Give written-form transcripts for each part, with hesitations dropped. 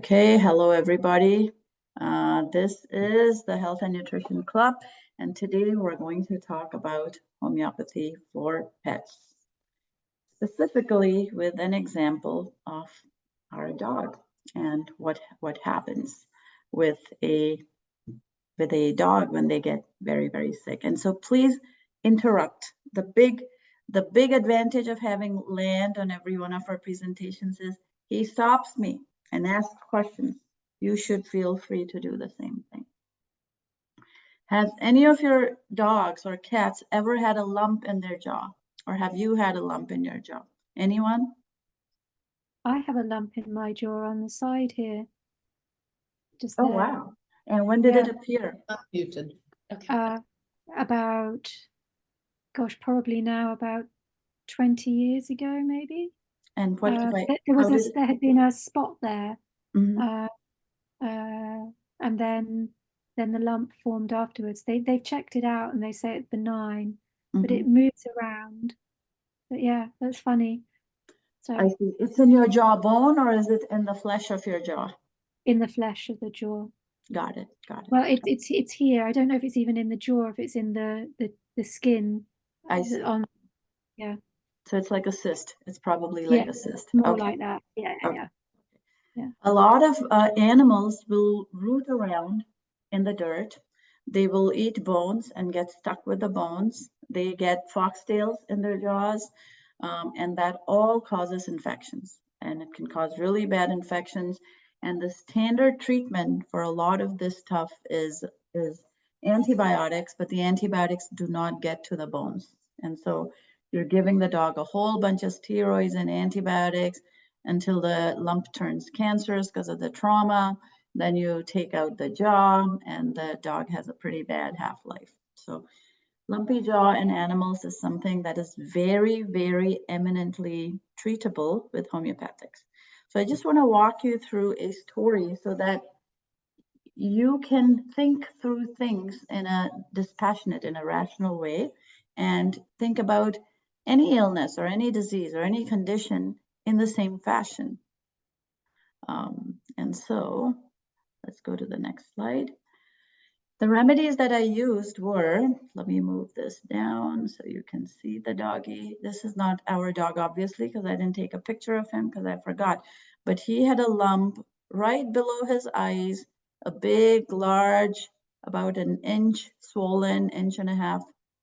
Okay, hello everybody. This is the Health and Nutrition Club, and today we're going to talk about homeopathy for pets, specifically with an example of our dog and what happens with a dog when they get very sick. And so please interrupt. The big advantage of having Land on every one of our presentations is he stops me and asks questions. You should feel free to do the same thing. Has any of your dogs or cats ever had a lump in their jaw? Or have you had a lump in your jaw? Anyone? I have a lump in my jaw on the side here. Just Oh, there. wow. And when did it appear? Muted. Okay. About, gosh, probably now about 20 years ago, maybe. And what there had been a spot there. Mhm. And then the lump formed afterwards. They've checked it out and they say it's benign, but it moves around. But yeah, that's funny. So I see. It's in your jawbone, or is it in the flesh of your jaw? in the flesh of the jaw. Got it. Well, it's here. I don't know if it's even in the jaw, if it's in the skin. I see. Yeah. So it's like a cyst. It's probably like a cyst. More like that. Yeah. A lot of animals will root around in the dirt. They will eat bones and get stuck with the bones. They get foxtails in their jaws, and that all causes infections. And it can cause really bad infections. And the standard treatment for a lot of this stuff is antibiotics, but the antibiotics do not get to the bones. And so you're giving the dog a whole bunch of steroids and antibiotics until the lump turns cancerous because of the trauma. Then you take out the jaw, and the dog has a pretty bad half-life. So lumpy jaw in animals is something that is very eminently treatable with homeopathics. So I just want to walk you through a story so that you can think through things in a dispassionate, in a rational way, and think about any illness or any disease or any condition in the same fashion. And so let's go to the next slide. The remedies that I used were, let me move this down so you can see the doggy. This is not our dog, obviously, because I didn't take a picture of him because I forgot. But he had a lump right below his eyes, a big, large, about an inch swollen, inch and a half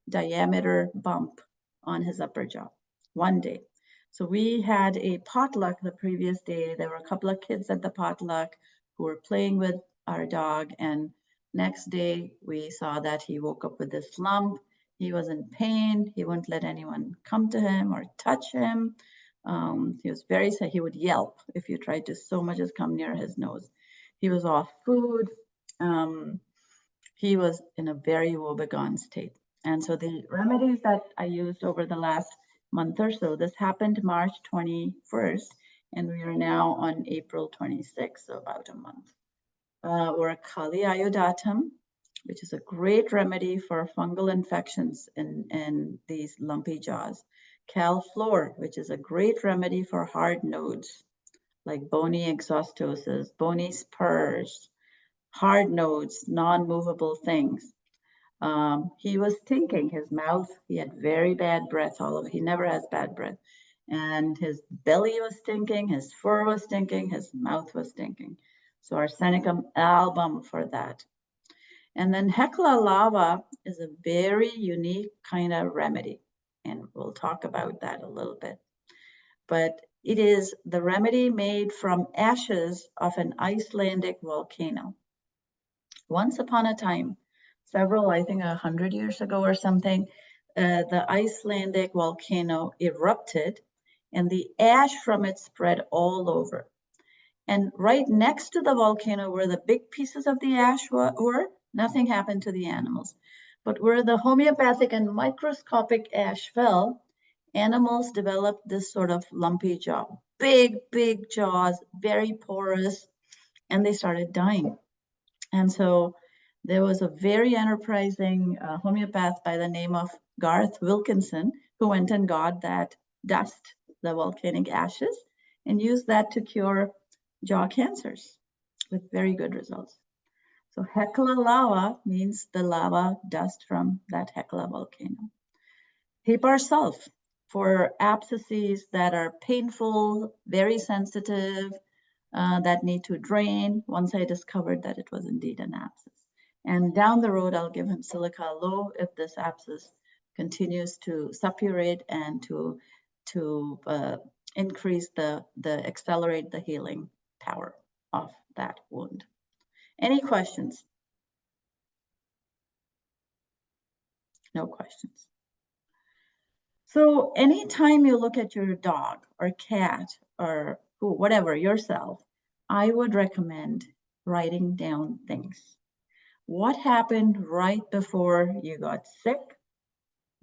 diameter bump on his upper jaw one day. So we had a potluck the previous day. There were a couple of kids at the potluck who were playing with our dog, and next day we saw that he woke up with this lump. He was in pain. He wouldn't let anyone come to him or touch him. He was very sad. He would yelp if you tried to so much as come near his nose. He was off food. He was in a very woebegone state. And so the remedies that I used over the last month or so, this happened March 21st, and we are now on April 26th, so about a month. Or Kali iodatum, which is a great remedy for fungal infections in these lumpy jaws. Calflor, which is a great remedy for hard nodes, like bony exostosis, bony spurs, hard nodes, non-movable things. He was stinking, his mouth, he had very bad breath all over. He never has bad breath. And his belly was stinking, his fur was stinking, his mouth was stinking. So arsenicum album for that. And then Hecla lava is a very unique kind of remedy. And we'll talk about that a little bit. But it is the remedy made from ashes of an Icelandic volcano. Once upon a time, I think 100 years ago or something, the Icelandic volcano erupted and the ash from it spread all over. And right next to the volcano where the big pieces of the ash were, nothing happened to the animals. But where the homeopathic and microscopic ash fell, animals developed this sort of lumpy jaw, big jaws, very porous, and they started dying. And so there was a very enterprising homeopath by the name of Garth Wilkinson who went and got that dust, the volcanic ashes, and used that to cure jaw cancers. with very good results. So Hekla lava means the lava dust from that Hekla volcano. Hepar sulf for abscesses that are painful, very sensitive, that need to drain. Once I discovered that it was indeed an abscess. And down the road, I'll give him silica low if this abscess continues to suppurate and to increase accelerate the healing power of that wound. Any questions? No questions. So anytime you look at your dog or cat or whatever, yourself, I would recommend writing down things. What happened right before you got sick?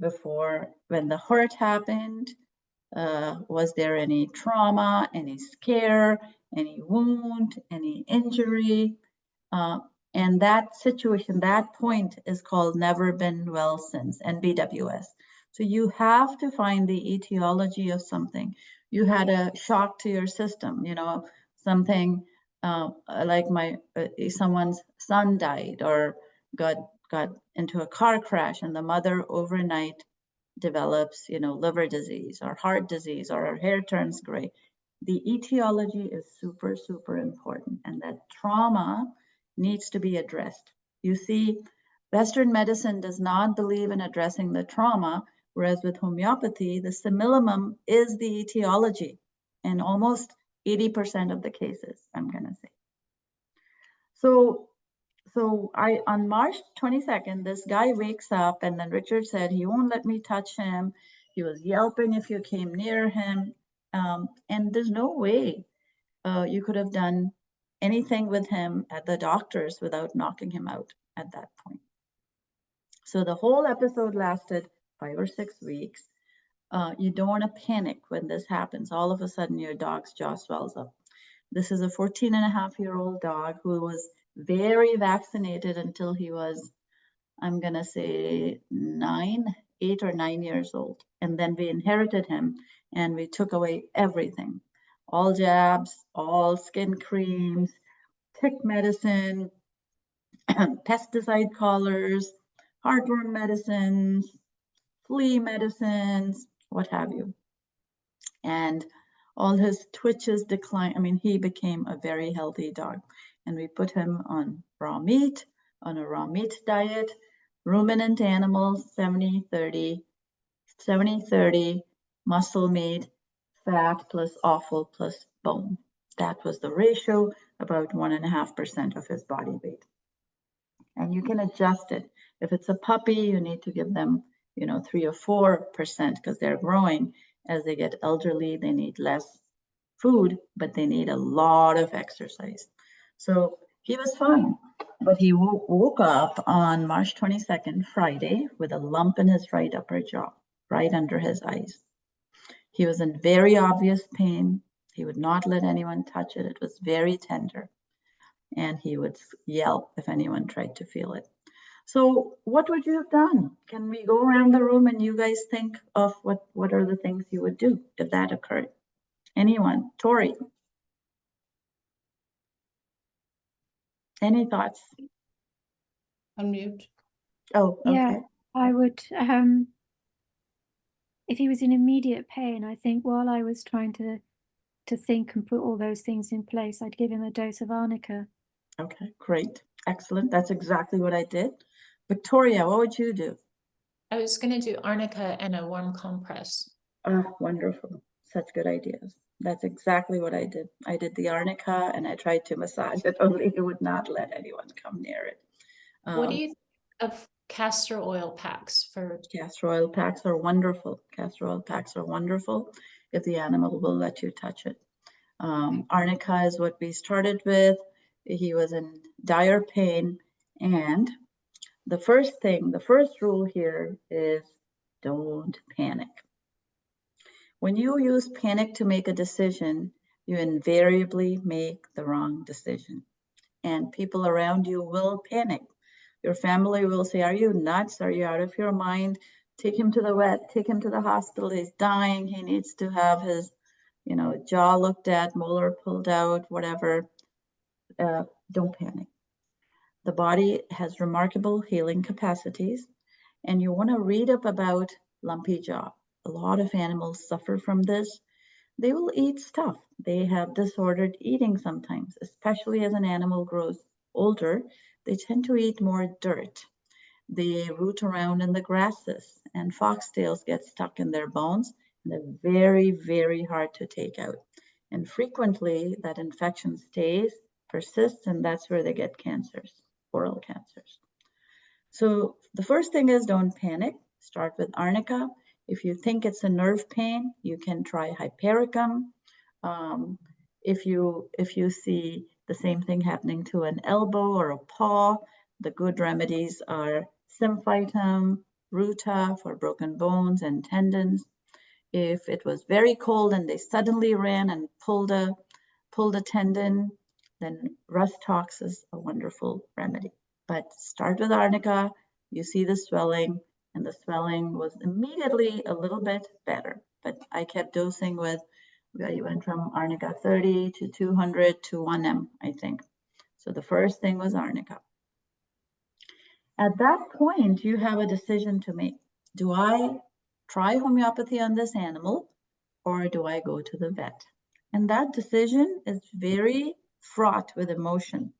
Before, when the hurt happened? Was there any trauma, any scare, any wound, any injury? And that situation, that point is called never been well since, NBWS. So you have to find the etiology of something. You had a shock to your system, you know, something like someone's son died or got into a car crash, and the mother overnight develops, you know, liver disease or heart disease, or her hair turns gray. The etiology is super, super important, and that trauma needs to be addressed. You see, Western medicine does not believe in addressing the trauma, whereas with homeopathy, the simillimum is the etiology in almost 80% of the cases, I'm gonna say. So on March 22nd, this guy wakes up, and then Richard said he won't let me touch him. He was yelping if you came near him. And there's no way you could have done anything with him at the doctor's without knocking him out at that point. So the whole episode lasted 5 or 6 weeks. You don't want to panic when this happens. All of a sudden, your dog's jaw swells up. This is a 14-and-a-half-year-old dog who was very vaccinated until he was, I'm going to say 8 or 9 years old. And then we inherited him and we took away everything. All jabs, all skin creams, tick medicine, pesticide collars, heartworm medicines, flea medicines, what have you. And all his twitches declined. I mean, he became a very healthy dog. And we put him on raw meat, on a raw meat diet, ruminant animals, 70-30, 70-30, muscle meat, fat plus offal plus bone. That was the ratio, about 1.5% of his body weight. And you can adjust it. If it's a puppy, you need to give them, you know, 3 or 4% because they're growing. As they get elderly, they need less food, but they need a lot of exercise. So he was fine, but he woke up on March 22nd, Friday, with a lump in his right upper jaw, right under his eyes. He was in very obvious pain. He would not let anyone touch it. It was very tender. And he would yell if anyone tried to feel it. So what would you have done? Can we go around the room and you guys think of what are the things you would do if that occurred? Anyone? Tori? Any thoughts? Unmute. Oh, okay. Yeah, I would, if he was in immediate pain, I think while I was trying to think and put all those things in place, I'd give him a dose of arnica. Okay, great. Excellent. That's exactly what I did. Victoria, what would you do? I was going to do arnica and a warm compress. Oh, wonderful. Such good ideas. That's exactly what I did. I did the arnica and I tried to massage it, only it would not let anyone come near it. What do you think of castor oil packs for? Castor oil packs are wonderful. Castor oil packs are wonderful if the animal will let you touch it. Arnica is what we started with. He was in dire pain, and the first rule here is don't panic. When you use panic to make a decision, you invariably make the wrong decision, and people around you will panic. Your family will say, are you nuts? Are you out of your mind? Take him to the vet, take him to the hospital. He's dying. He needs to have his, you know, jaw looked at, molar pulled out, whatever. don't panic. The body has remarkable healing capacities, and you want to read up about lumpy jaw. A lot of animals suffer from this. They will eat stuff. They have disordered eating sometimes, especially as an animal grows older. They tend to eat more dirt. They root around in the grasses, and foxtails get stuck in their bones, and they're very, very hard to take out. And frequently, that infection stays, persists, and that's where they get cancers, oral cancers. So the first thing is don't panic. Start with arnica. If you think it's a nerve pain, you can try hypericum. If you see the same thing happening to an elbow or a paw, the good remedies are symphytum, ruta for broken bones and tendons. If it was very cold and they suddenly ran and pulled a tendon, then rust tox is a wonderful remedy. But start with arnica. You see the swelling, and the swelling was immediately a little bit better. But I kept dosing with, you went from arnica 30 to 200 to 1M, I think. So the first thing was arnica. At that point, you have a decision to make. Do I try homeopathy on this animal, or do I go to the vet? And that decision is very fraught with emotion.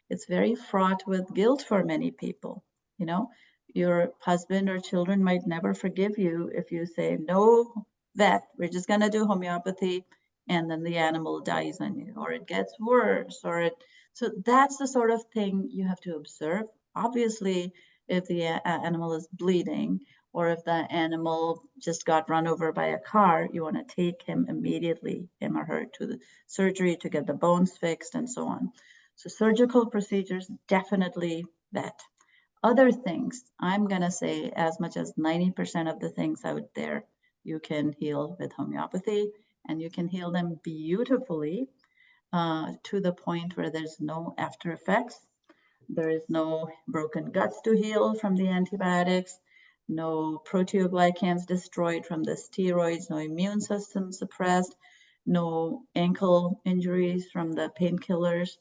It's very fraught with guilt for many people. You know, your husband or children might never forgive you if you say, no, vet, we're just going to do homeopathy, and then the animal dies on you, or it gets worse, or it. So that's the sort of thing you have to observe. Obviously, if the animal is bleeding, or if the animal just got run over by a car, you want to take him immediately, him or her, to the surgery to get the bones fixed and so on. So surgical procedures, definitely vet. Other things, I'm going to say as much as 90% of the things out there, you can heal with homeopathy, and you can heal them beautifully to the point where there's no after effects. There is no broken guts to heal from the antibiotics, no proteoglycans destroyed from the steroids, no immune system suppressed, no ankle injuries from the painkillers,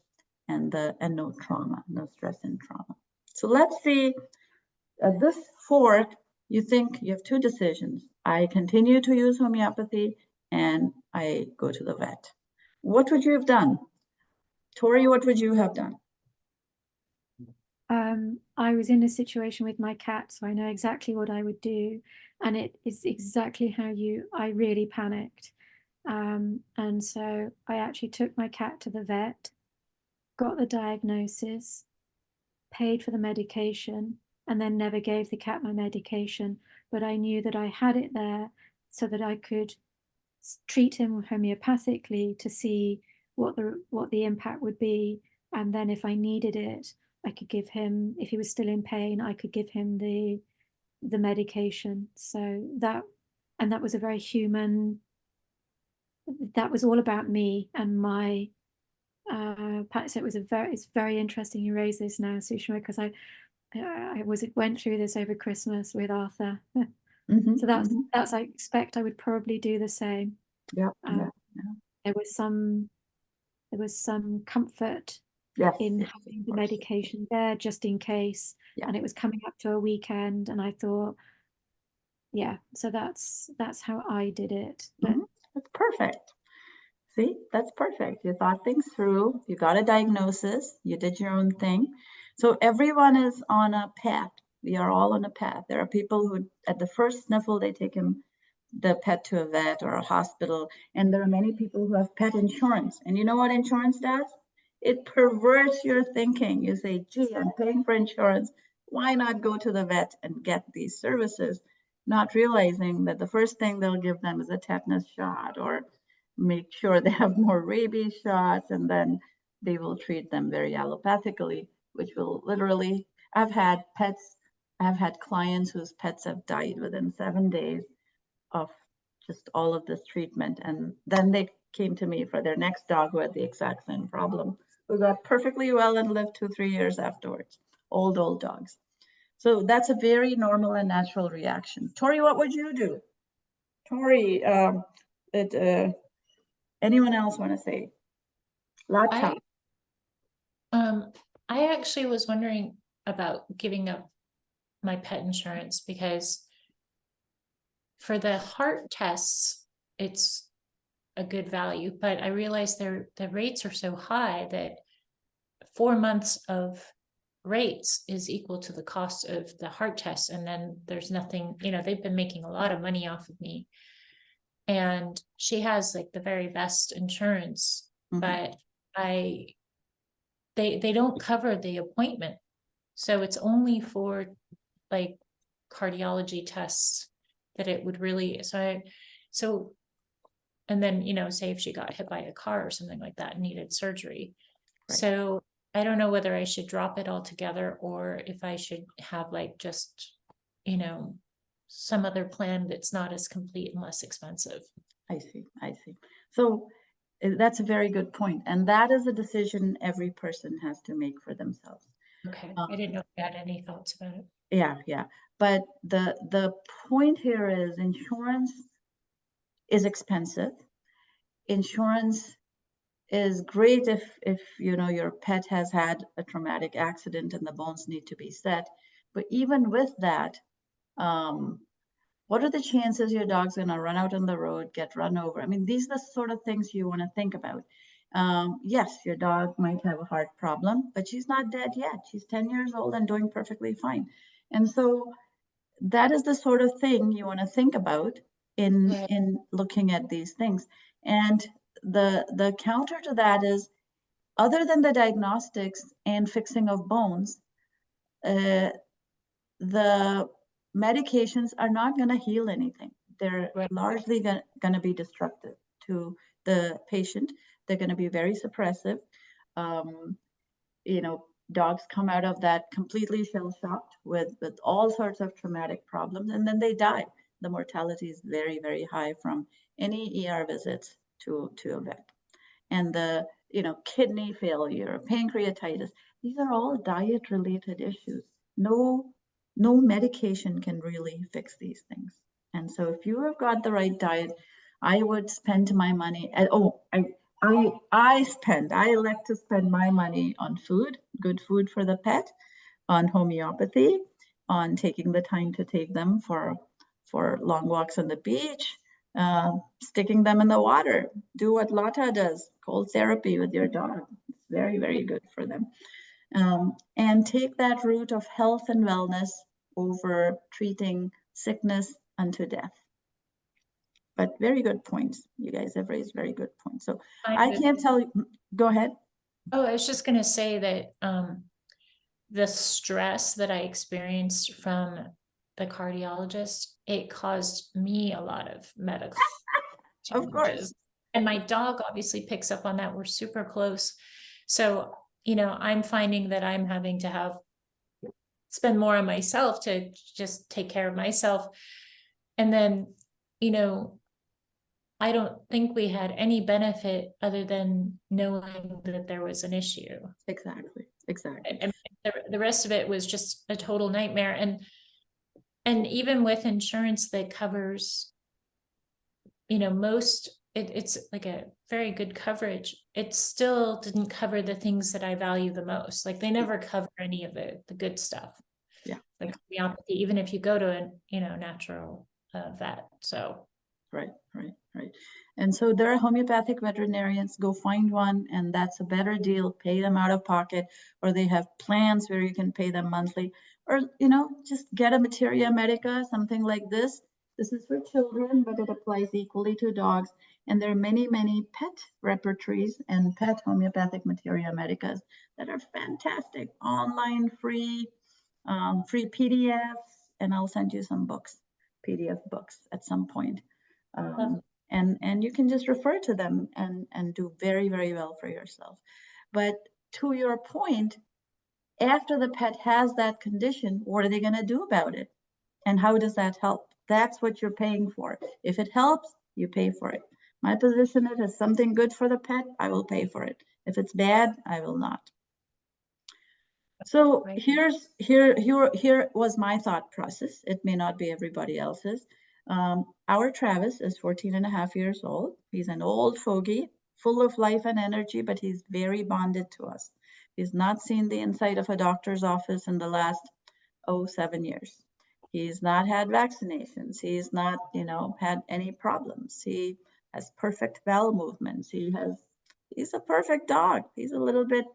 and no trauma, no stress and trauma. So let's see, at this fork, you think you have two decisions. I continue to use homeopathy and I go to the vet. What would you have done? Tori, what would you have done? I was in a situation with my cat, so I know exactly what I would do. And it is exactly how I really panicked. And so I actually took my cat to the vet, got the diagnosis, paid for the medication, and then never gave the cat my medication. But I knew that I had it there so that I could treat him homeopathically to see what the impact would be. And then if I needed it, I could give him, if he was still in pain, I could give him the medication. So that was a very human, that was all about me and my so it's very interesting you raise this now, Sushma, because I went through this over Christmas with Arthur. So that's I expect I would probably do the same. Yeah. There was some comfort in having the medication there just in case, and it was coming up to a weekend, and I thought, yeah, so that's how I did it. But that's perfect. See, that's perfect. You thought things through, you got a diagnosis, you did your own thing. So everyone is on a path. We are all on a path. There are people who, at the first sniffle, they take the pet to a vet or a hospital. And there are many people who have pet insurance. And you know what insurance does? It perverts your thinking. You say, gee, I'm paying for insurance. Why not go to the vet and get these services? Not realizing that the first thing they'll give them is a tetanus shot, or make sure they have more rabies shots, and then they will treat them very allopathically, which will literally, I've had clients whose pets have died within 7 days of just all of this treatment. And then they came to me for their next dog who had the exact same problem, who got perfectly well and lived 2-3 years afterwards. Old dogs. So that's a very normal and natural reaction. Tori, what would you do? Tori, anyone else want to say? Lata. I actually was wondering about giving up my pet insurance because for the heart tests, it's a good value, but I realized the rates are so high that 4 months of rates is equal to the cost of the heart test. And then there's nothing, they've been making a lot of money off of me. And she has like the very best insurance, but they don't cover the appointment. So it's only for like cardiology tests that it would really, and then, say if she got hit by a car or something like that and needed surgery. Right. So I don't know whether I should drop it altogether or if I should have like just, some other plan that's not as complete and less expensive. I see. So that's a very good point. And that is a decision every person has to make for themselves. Okay. I didn't know if you had any thoughts about it. Yeah. But the point here is insurance is expensive. Insurance is great if your pet has had a traumatic accident and the bones need to be set. But even with that, what are the chances your dog's going to run out on the road, get run over? I mean, these are the sort of things you want to think about. Yes, your dog might have a heart problem, but she's not dead yet. She's 10 years old and doing perfectly fine. And so that is the sort of thing you want to think about in looking at these things. And the counter to that is, other than the diagnostics and fixing of bones, the medications are not going to heal anything. They're largely going to be destructive to the patient. They're going to be very suppressive. Dogs come out of that completely shell-shocked with all sorts of traumatic problems, and then they die. The mortality is very, very high from any ER visits to a vet. And the kidney failure, pancreatitis, these are all diet-related issues. No medication can really fix these things. And so if you have got the right diet, I would spend my money. I elect to spend my money on food, good food for the pet, on homeopathy, on taking the time to take them for long walks on the beach, sticking them in the water. Do what Lata does, cold therapy with your dog. It's very, very good for them. And take that route of health and wellness over treating sickness unto death. But very good points. You guys have raised very good points. So I can't tell you. Go ahead. Oh, I was just going to say that the stress that I experienced from the cardiologist, it caused me a lot of medical challenges. Of course. And my dog obviously picks up on that. We're super close. So, I'm finding that I'm having to spend more on myself to just take care of myself. And then, I don't think we had any benefit other than knowing that there was an issue. Exactly. And the rest of it was just a total nightmare. And even with insurance that covers, it's like a very good coverage. It still didn't cover the things that I value the most. Like they never cover any of the good stuff. Yeah. Like homeopathy, even if you go to a, natural vet. So. Right. And so there are homeopathic veterinarians. Go find one, and that's a better deal. Pay them out of pocket, or they have plans where you can pay them monthly, or just get a Materia Medica, something like this. This is for children, but it applies equally to dogs. And there are many, many pet repertories and pet homeopathic Materia Medicas that are fantastic. Online, free PDFs, and I'll send you some books, PDF books at some point. And you can just refer to them and do very, very well for yourself. But to your point, after the pet has that condition, what are they going to do about it? And how does that help? That's what you're paying for. If it helps, you pay for it. My position is, if something good for the pet, I will pay for it. If it's bad, I will not. So here was my thought process. It may not be everybody else's. Our Travis is 14 and a half years old. He's an old fogey, full of life and energy, but he's very bonded to us. He's not seen the inside of a doctor's office in the last 7 years. He's not had vaccinations. He's not, had any problems. He has perfect bowel movements. He's a perfect dog. He's a little bit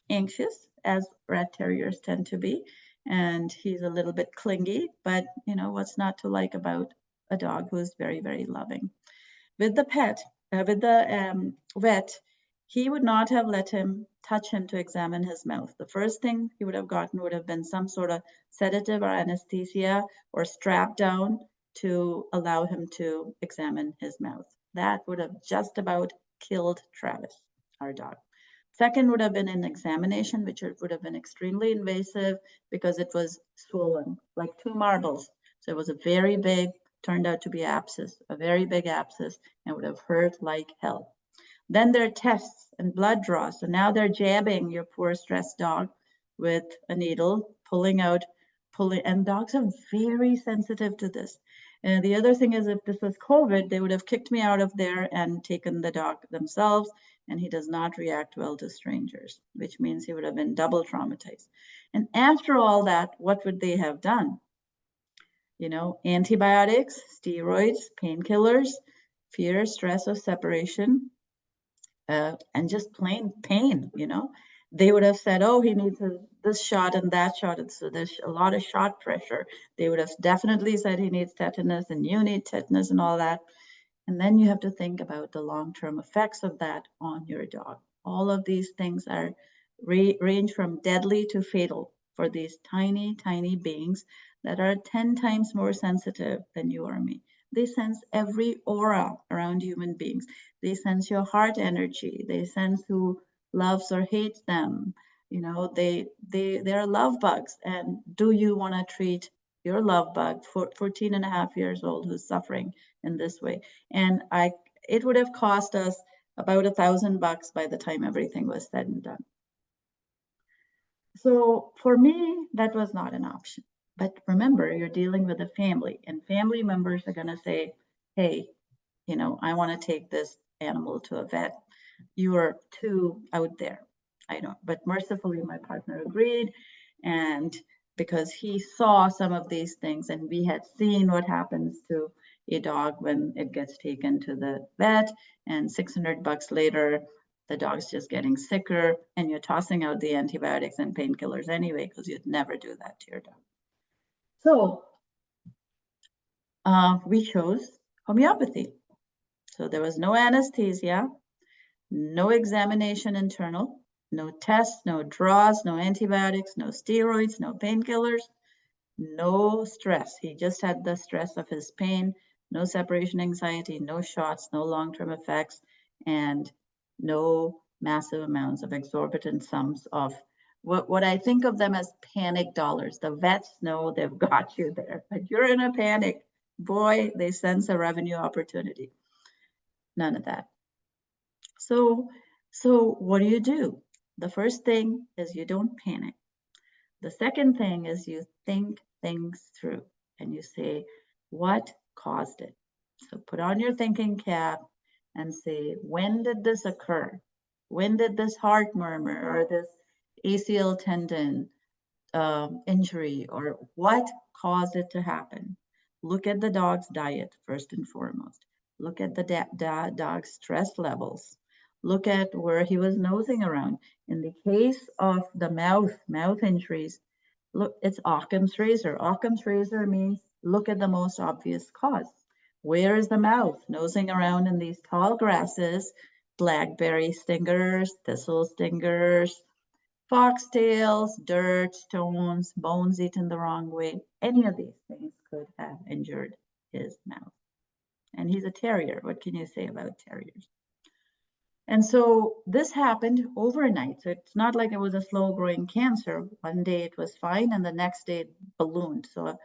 anxious, as rat terriers tend to be, and he's a little bit clingy, but what's not to like about a dog who is very, very loving. With the vet, he would not have let him touch him to examine his mouth. The first thing he would have gotten would have been some sort of sedative or anesthesia or strap down to allow him to examine his mouth. That would have just about killed Travis, our dog. Second would have been an examination, which would have been extremely invasive because it was swollen, like 2 marbles. So it was a very big, turned out to be abscess, a very big abscess, and would have hurt like hell. Then there are tests and blood draws. So now they're jabbing your poor stressed dog with a needle, and dogs are very sensitive to this. And the other thing is, if this was COVID, they would have kicked me out of there and taken the dog themselves, and he does not react well to strangers, which means he would have been double traumatized. And after all that, what would they have done? Antibiotics, steroids, painkillers, fear, stress of separation, and just plain pain. They would have said, oh, he needs this shot and that shot, and so there's a lot of shot pressure. They would have definitely said he needs tetanus and you need tetanus and all that. And then you have to think about the long-term effects of that on your dog. All of these things are range from deadly to fatal for these tiny, tiny beings that are 10 times more sensitive than you or me. They sense every aura around human beings. They sense your heart energy. They sense who loves or hates them. They're love bugs. And do you want to treat your love bug for 14 and a half years old who's suffering in this way? And it would have cost us about $1,000 by the time everything was said and done. So for me, that was not an option. But remember, you're dealing with a family, and family members are going to say, hey, I want to take this animal to a vet. You are too out there. I know, but mercifully, my partner agreed. And because he saw some of these things, and we had seen what happens to a dog when it gets taken to the vet, and $600 later, the dog's just getting sicker, and you're tossing out the antibiotics and painkillers anyway, because you'd never do that to your dog. So we chose homeopathy. So there was no anesthesia, no examination internal, no tests, no draws, no antibiotics, no steroids, no painkillers, no stress. He just had the stress of his pain, no separation anxiety, no shots, no long-term effects, and no massive amounts of exorbitant sums of what I think of them as panic dollars. The vets know they've got you there, but you're in a panic. Boy, they sense a revenue opportunity. None of that. So what do? The first thing is you don't panic. The second thing is you think things through and you say, what caused it? So put on your thinking cap and say, when did this occur? When did this heart murmur or this ACL tendon injury, or what caused it to happen? Look at the dog's diet first and foremost. Look at the dog's stress levels. Look at where he was nosing around. In the case of the mouth injuries, look, it's Occam's razor. Occam's razor means look at the most obvious cause. Where is the mouth? Nosing around in these tall grasses, blackberry stingers, thistle stingers, foxtails, dirt, stones, bones eaten the wrong way. Any of these things could have injured his mouth. And he's a terrier. What can you say about terriers? And so this happened overnight. So it's not like it was a slow growing cancer. One day it was fine and the next day it ballooned. So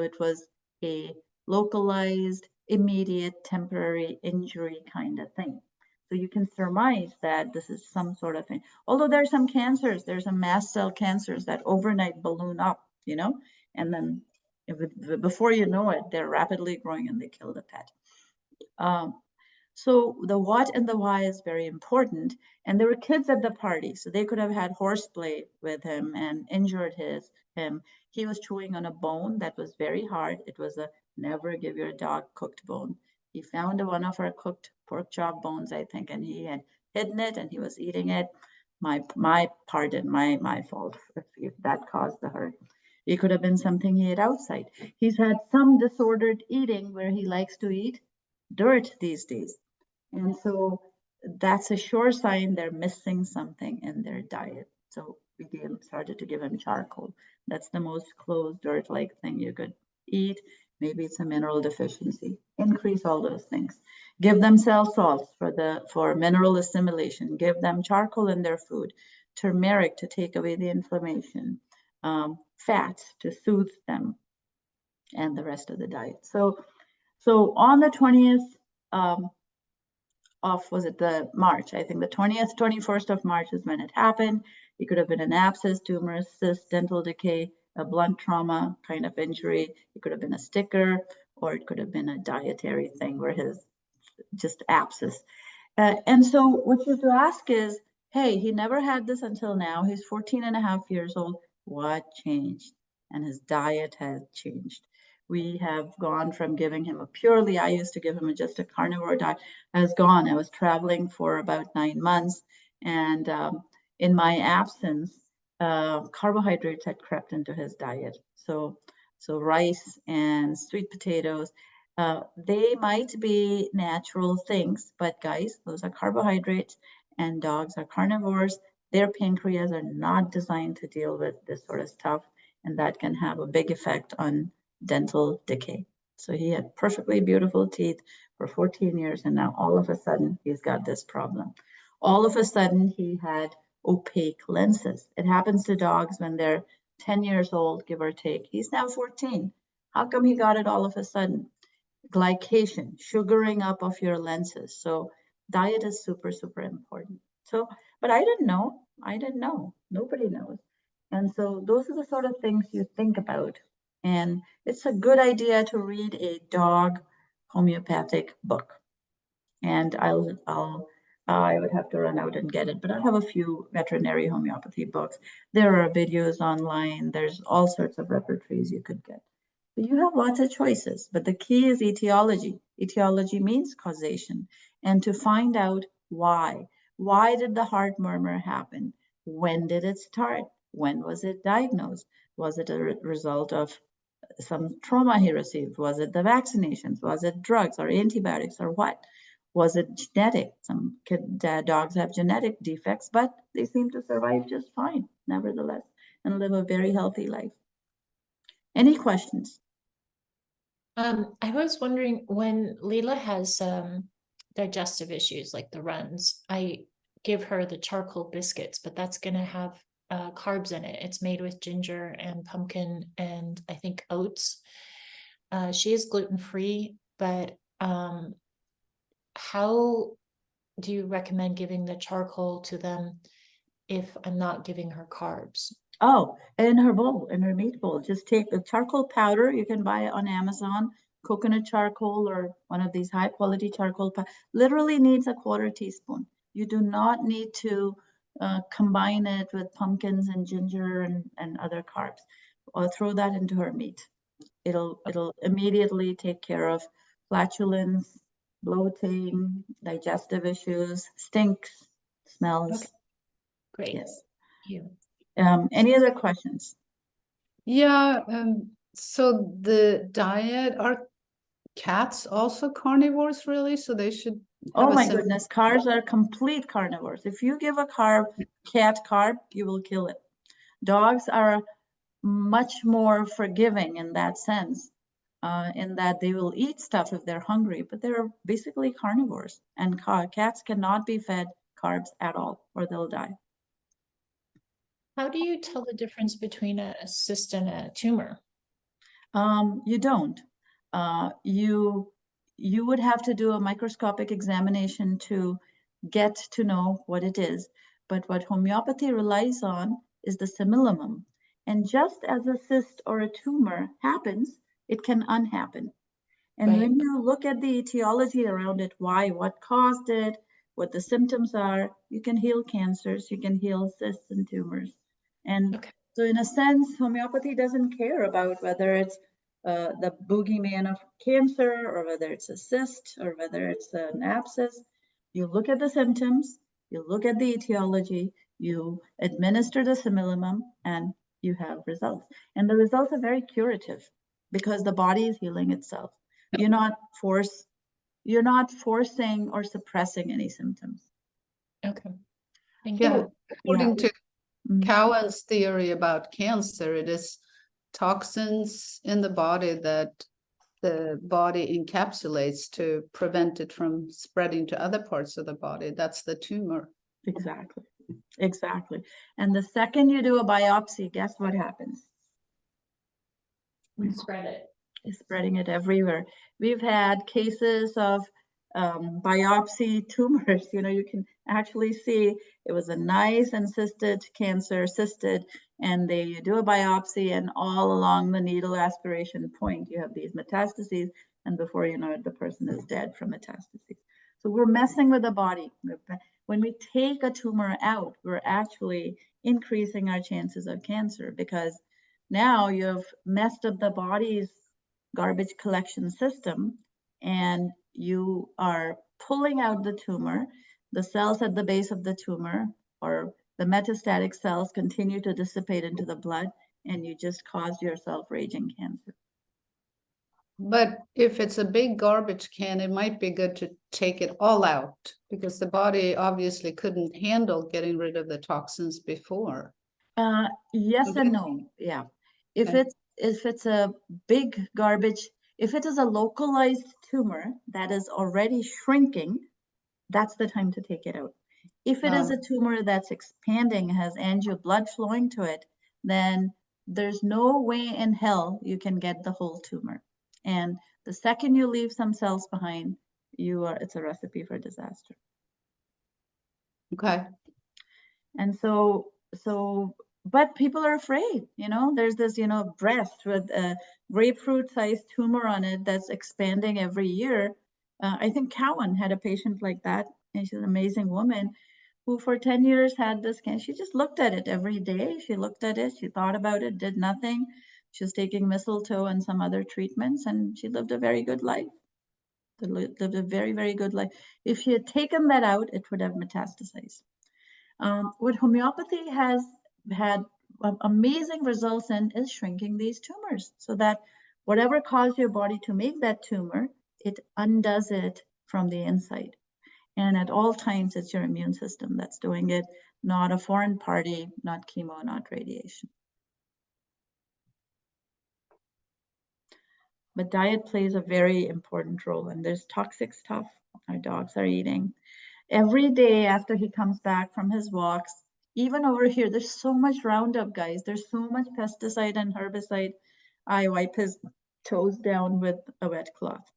it was a localized, immediate, temporary injury kind of thing. So you can surmise that this is some sort of thing. Although there's some cancers, there's some mast cell cancers that overnight balloon up, and then before you know it, they're rapidly growing and they kill the pet. So the what and the why is very important. And there were kids at the party, so they could have had horseplay with him and injured him. He was chewing on a bone that was very hard. It was a never give your dog cooked bone. He found one of our cooked pork chop bones, I think, and he had hidden it and he was eating it. My pardon, my fault if that caused the hurt. It could have been something he ate outside. He's had some disordered eating where he likes to eat dirt these days. And so that's a sure sign they're missing something in their diet. So we started to give him charcoal. That's the most close dirt-like thing you could eat. Maybe it's a mineral deficiency. Increase all those things. Give them cell salts for mineral assimilation. Give them charcoal in their food. Turmeric to take away the inflammation. Fats to soothe them, and the rest of the diet. So on the 20th was it the March? I think the 20th, 21st of March is when it happened. It could have been an abscess, tumor, cyst, dental decay, a blunt trauma kind of injury. It could have been a sticker, or it could have been a dietary thing where his just abscess. And so what you have to ask is, hey, he never had this until now. He's 14 and a half years old. What changed? And his diet has changed. We have gone from giving him I used to give him just a carnivore diet, has gone. I was traveling for about 9 months. And in my absence, carbohydrates had crept into his diet. So rice and sweet potatoes, they might be natural things, but guys, those are carbohydrates and dogs are carnivores. Their pancreas are not designed to deal with this sort of stuff, and that can have a big effect on dental decay. So he had perfectly beautiful teeth for 14 years, and now all of a sudden he's got this problem. All of a sudden he had opaque lenses. It happens to dogs when they're 10 years old, give or take. He's now 14. How come he got it all of a sudden? Glycation, sugaring up of your lenses. So diet is super, super important. So, but I didn't know. Nobody knows. And so those are the sort of things you think about. And it's a good idea to read a dog homeopathic book. And I would have to run out and get it, but I have a few veterinary homeopathy books. There are videos online. There's all sorts of repertories you could get. So you have lots of choices, but the key is etiology. Etiology means causation, and to find out why. Why did the heart murmur happen? When did it start? When was it diagnosed? Was it a result of some trauma he received? Was it the vaccinations? Was it drugs or antibiotics or what? Was it genetic? Some dogs have genetic defects, but they seem to survive just fine, nevertheless, and live a very healthy life. Any questions? I was wondering, when Leela has digestive issues like the runs, I give her the charcoal biscuits, but that's going to have carbs in it. It's made with ginger and pumpkin and I think oats. She is gluten-free, but how do you recommend giving the charcoal to them if I'm not giving her carbs? Oh, in her bowl, in her meat bowl, just take the charcoal powder. You can buy it on Amazon, coconut charcoal or one of these high quality charcoal. Literally needs a 1/4 teaspoon. You do not need to combine it with pumpkins and ginger and other carbs, or throw that into her meat. It'll immediately take care of flatulence, bloating, digestive issues, stinks, smells. Okay. Great. Yes. Thank you. Any other questions? Yeah, so the diet, are cats also carnivores really? So they should have Oh a my separate. goodness, cars are complete carnivores. If you give a cat carb, you will kill it. Dogs are much more forgiving in that sense, in that they will eat stuff if they're hungry, but they're basically carnivores. And cats cannot be fed carbs at all, or they'll die. How do you tell the difference between a cyst and a tumor? You don't. You would have to do a microscopic examination to get to know what it is. But what homeopathy relies on is the simillimum. And just as a cyst or a tumor happens, it can unhappen. And Right. when you look at the etiology around it, why, what caused it, what the symptoms are, you can heal cancers, you can heal cysts and tumors. And Okay. so in a sense, homeopathy doesn't care about whether it's the boogeyman of cancer or whether it's a cyst or whether it's an abscess. You look at the symptoms, you look at the etiology, you administer the similimum, and you have results. And the results are very curative because the body is healing itself. You're not forcing or suppressing any symptoms. Okay. Thank Yeah, you. according to Mhm. Cowan's theory about cancer, it is toxins in the body that the body encapsulates to prevent it from spreading to other parts of the body. That's the tumor. Exactly. Exactly. And the second you do a biopsy, guess what happens? We spread it. Is spreading it everywhere. We've had cases of biopsy tumors. You can actually see it was a nice encysted cancer, cysted, and you do a biopsy, and all along the needle aspiration point, you have these metastases, and before you know it, the person is dead from metastases. So we're messing with the body. When we take a tumor out, we're actually increasing our chances of cancer because now you've messed up the body's garbage collection system and you are pulling out the tumor. The cells at the base of the tumor or the metastatic cells continue to dissipate into the blood, and you just caused yourself raging cancer. But if it's a big garbage can, it might be good to take it all out because the body obviously couldn't handle getting rid of the toxins before. Yes Okay. and no. Yeah. If Okay. it's a big garbage, if it is a localized tumor that is already shrinking, that's the time to take it out. If it is Oh. a tumor that's expanding, has angio blood flowing to it, then there's no way in hell you can get the whole tumor. And the second you leave some cells behind, it's a recipe for disaster. Okay. And but people are afraid, there's this, breast with a grapefruit-sized tumor on it that's expanding every year. I think Cowan had a patient like that, and she's an amazing woman who for 10 years had this cancer. She just looked at it every day. She looked at it, she thought about it, did nothing. She was taking mistletoe and some other treatments, and she lived a very good life. Lived a very, very good life. If she had taken that out, it would have metastasized. What homeopathy has had amazing results in is shrinking these tumors so that whatever caused your body to make that tumor, it undoes it from the inside. And at all times, it's your immune system that's doing it, not a foreign party, not chemo, not radiation. But diet plays a very important role, and there's toxic stuff our dogs are eating. Every day after he comes back from his walks, even over here, there's so much Roundup, guys. There's so much pesticide and herbicide. I wipe his toes down with a wet cloth.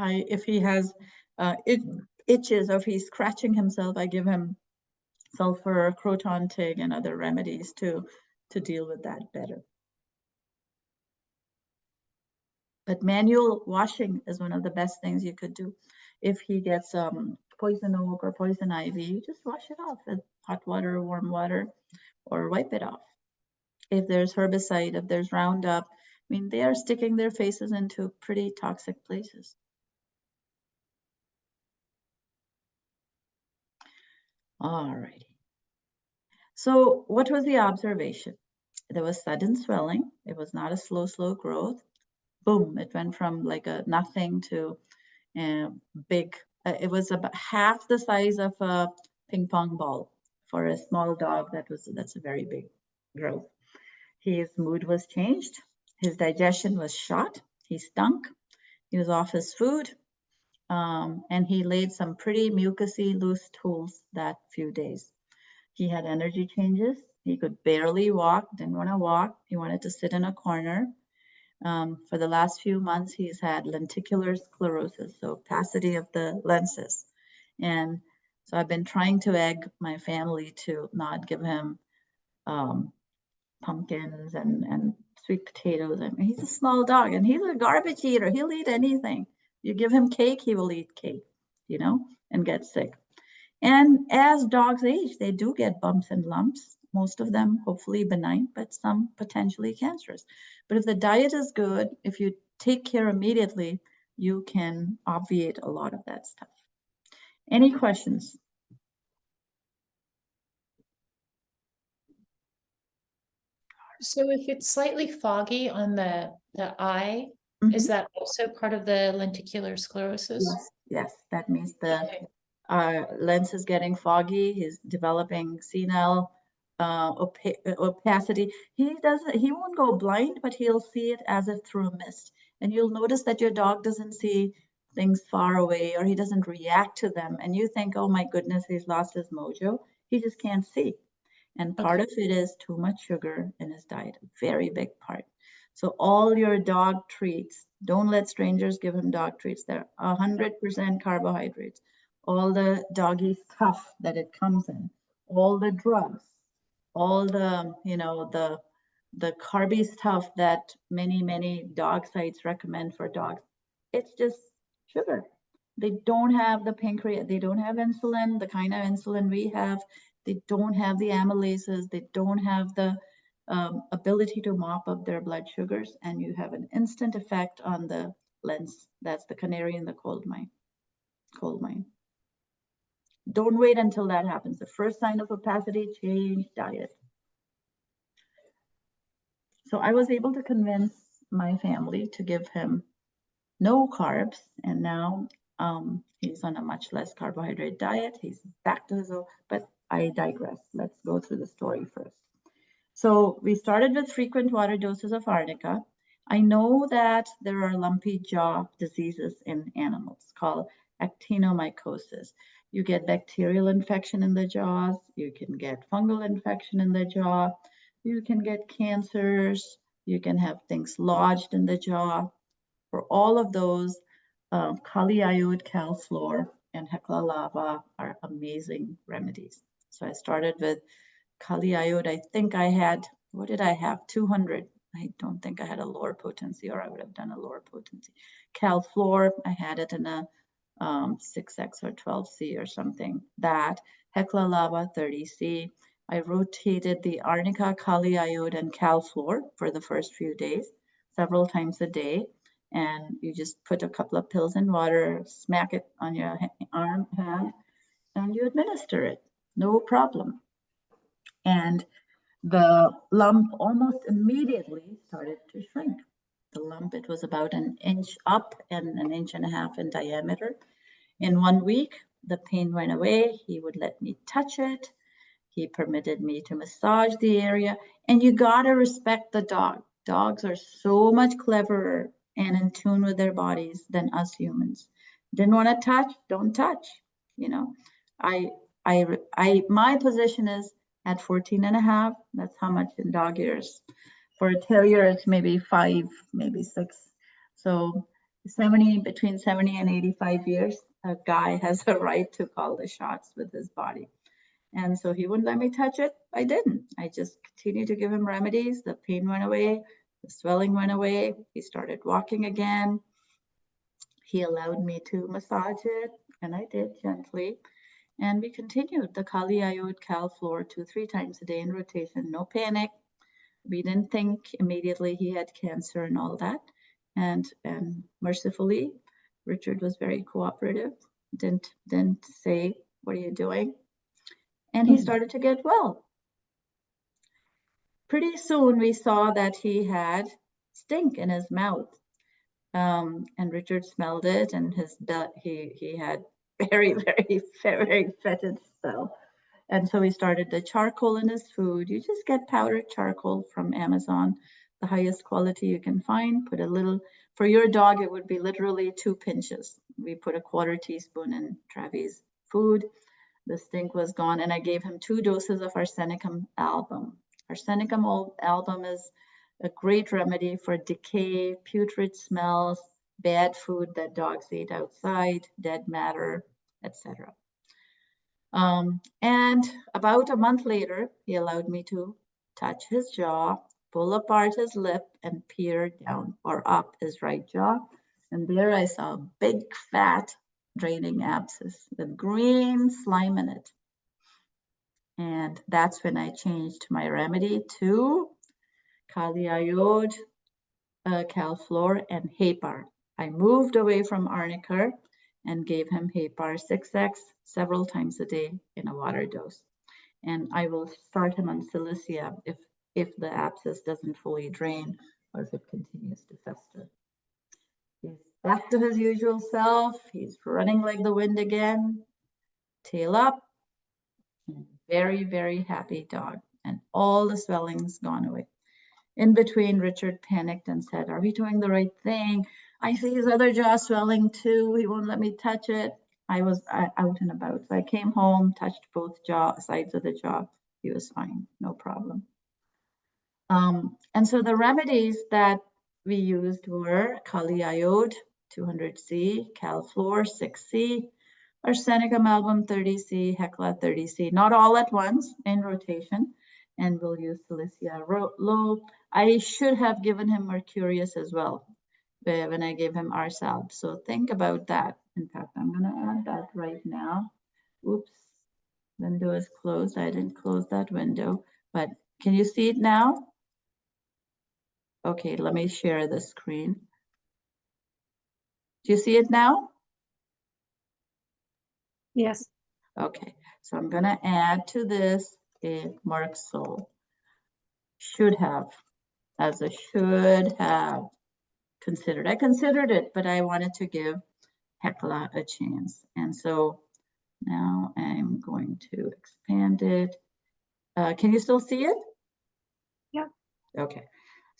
If he has itches or if he's scratching himself, I give him sulfur, croton tig, and other remedies to deal with that better. But manual washing is one of the best things you could do. If he gets poison oak or poison ivy, you just wash it off with hot water, warm water, or wipe it off. If there's herbicide, if there's Roundup, I mean, they are sticking their faces into pretty toxic places. All righty. So what was the observation? There was sudden swelling. It was not a slow growth. Boom, it went from like a nothing to big. It was about half the size of a ping pong ball for a small dog. That's a very big growth. His mood was changed. His digestion was shot. He stunk. He was off his food. And he laid some pretty mucousy loose stools that few days. He had energy changes. He could barely walk, didn't want to walk. He wanted to sit in a corner. For the last few months, he's had lenticular sclerosis, so opacity of the lenses. And so I've been trying to egg my family to not give him pumpkins and sweet potatoes. I mean, he's a small dog and he's a garbage eater. He'll eat anything. You give him cake, he will eat cake, you know, and get sick. And as dogs age, they do get bumps and lumps, most of them hopefully benign, but some potentially cancerous. But if the diet is good, if you take care immediately, you can obviate a lot of that stuff. Any questions? So if it's slightly foggy on the eye, is Mhm. that also part of the lenticular sclerosis? Yes, yes, that means the Okay. lens is getting foggy. He's developing senile opacity. He won't go blind, but he'll see it as if through a mist. And you'll notice that your dog doesn't see things far away or he doesn't react to them. And you think, oh my goodness, he's lost his mojo. He just can't see. And part of it is too much sugar in his diet, a very big part. So all your dog treats, don't let strangers give him dog treats. They're 100% carbohydrates. All the doggy stuff that it comes in, all the drugs, all the, you know, the carby stuff that many dog sites recommend for dogs. It's just sugar. They don't have the pancreas, they don't have insulin, the kind of insulin we have. They don't have the amylases. They don't have the ability to mop up their blood sugars, and you have an instant effect on the lens. That's the canary in the coal mine. Don't wait until that happens. The first sign of opacity, change diet. So I was able to convince my family to give him no carbs, and now he's on a much less carbohydrate diet. He's back to his own, but I digress. Let's go through the story first. So we started with frequent water doses of arnica. I know that there are lumpy jaw diseases in animals called actinomycosis. You get bacterial infection in the jaws, you can get fungal infection in the jaw, you can get cancers, you can have things lodged in the jaw. For all of those, kali iode, calfluor, and hecla lava are amazing remedies. So I started with kali iode. I think I had, what did I have? 200. I don't think I had a lower potency, or I would have done a lower potency. Calfluor, I had it in a 6X or 12C or something. That hecla lava 30C. I rotated the arnica, kali iode, and calfluor for the first few days, several times a day. And you just put a couple of pills in water, smack it on your hand, and you administer it. No problem. And the lump almost immediately started to shrink. The lump, it was about an inch up and an inch and a half in diameter. In 1 week, the pain went away. He would let me touch it. He permitted me to massage the area. And you gotta respect the dog. Dogs are so much cleverer and in tune with their bodies than us humans. Didn't want to touch, don't touch. You know, my position is at 14 and a half. That's how much in dog years. For a terrier, it's maybe 5, maybe 6. So 70, between 70 and 85 years, a guy has a right to call the shots with his body. And so he wouldn't let me touch it. I didn't. I just continued to give him remedies. The pain went away. The swelling went away. He started walking again. He allowed me to massage it, and I did gently. And we continued the kali iode calfluor 2-3 times a day in rotation. No panic. We didn't think immediately he had cancer and all that. And mercifully, Richard was very cooperative. Didn't say, "What are you doing?" And he started to get well. Pretty soon we saw that he had stink in his mouth. And Richard smelled it, and he had very fetid smell. And so we started the charcoal in his food. You just get powdered charcoal from Amazon, the highest quality you can find. Put a little, for your dog, it would be literally 2 pinches. We put a 1/4 teaspoon in Travis' food. The stink was gone, and I gave him 2 doses of arsenicum album. Arsenicum album is a great remedy for decay, putrid smells, bad food that dogs eat outside, dead matter, etc. And about a month later, he allowed me to touch his jaw, pull apart his lip, and peer down or up his right jaw. And there I saw a big, fat, draining abscess with green slime in it. And that's when I changed my remedy to Kali Ayod, Calflor, and Hepar. I moved away from Arnica and gave him Hepar 6X several times a day in a water dose. And I will start him on Cilicia if the abscess doesn't fully drain or if it continues to fester. He's back to his usual self. He's running like the wind again, tail up. Very, very happy dog. And all the swelling's gone away. In between, Richard panicked and said, "Are we doing the right thing? I see his other jaw swelling too. He won't let me touch it." I was out and about. So I came home, touched both sides of the jaw. He was fine, no problem. And so the remedies that we used were Kali Ayod 200C, Calflor 6C, Arsenicum album 30C, Hecla 30C, not all at once, in rotation. And we'll use Cilicia low. I should have given him Mercurius as well when I gave him Arsalb. So think about that. In fact, I'm going to add that right now. Oops, window is closed. I didn't close that window, but can you see it now? Okay, let me share the screen. Do you see it now? Yes. Okay, so I'm going to add to this a Mark Soul. Should have, as a should have considered. I considered it, but I wanted to give Hecla a chance. And so now I'm going to expand it. Can you still see it? Yeah. Okay.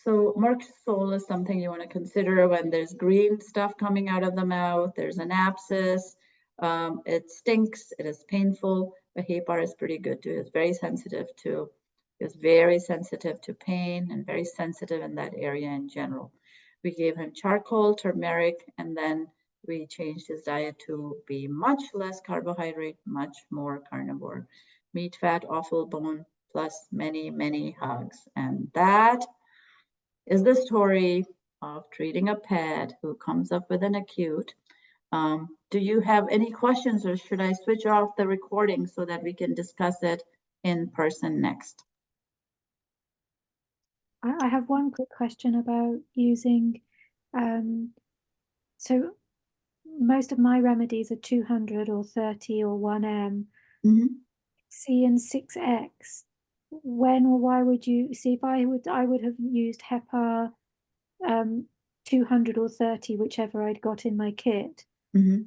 So Merck Soul is something you want to consider when there's green stuff coming out of the mouth, there's an abscess, it stinks, it is painful, but Hepar is pretty good too. It's very sensitive to pain and very sensitive in that area in general. We gave him charcoal, turmeric, and then we changed his diet to be much less carbohydrate, much more carnivore. Meat, fat, offal, bone, plus many, many hugs. And that is the story of treating a pet who comes up with an acute. Do you have any questions, or should I switch off the recording so that we can discuss it in person next? I have one quick question about using, so most of my remedies are 200 or 30 or 1M. C and 6X. When or why would you see if I would have used Hepar 200 or 30, whichever I'd got in my kit. So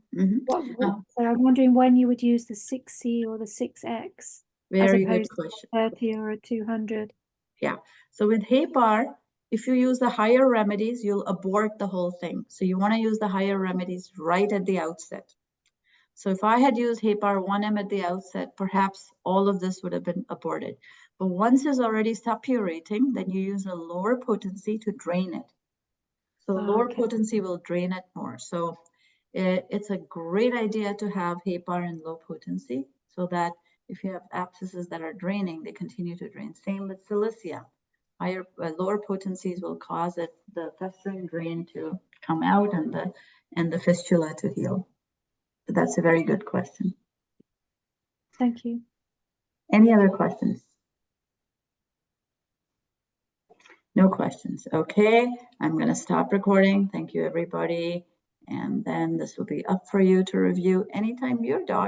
I'm wondering when you would use the 6C or the 6X as opposed to a 30 or a 200. Yeah. So with Hepar, if you use the higher remedies, you'll abort the whole thing. So you want to use the higher remedies right at the outset. So if I had used Hepar 1M at the outset, perhaps all of this would have been aborted. But once it's already suppurating, then you use a lower potency to drain it. So lower potency will drain it more. So it's a great idea to have Hepar in low potency so that if you have abscesses that are draining, they continue to drain. Same with Cilicia. Lower potencies will cause the festering drain to come out and the fistula to heal. So that's a very good question. Thank you. Any other questions? No questions. Okay, I'm going to stop recording. Thank you, everybody. And then this will be up for you to review anytime your dog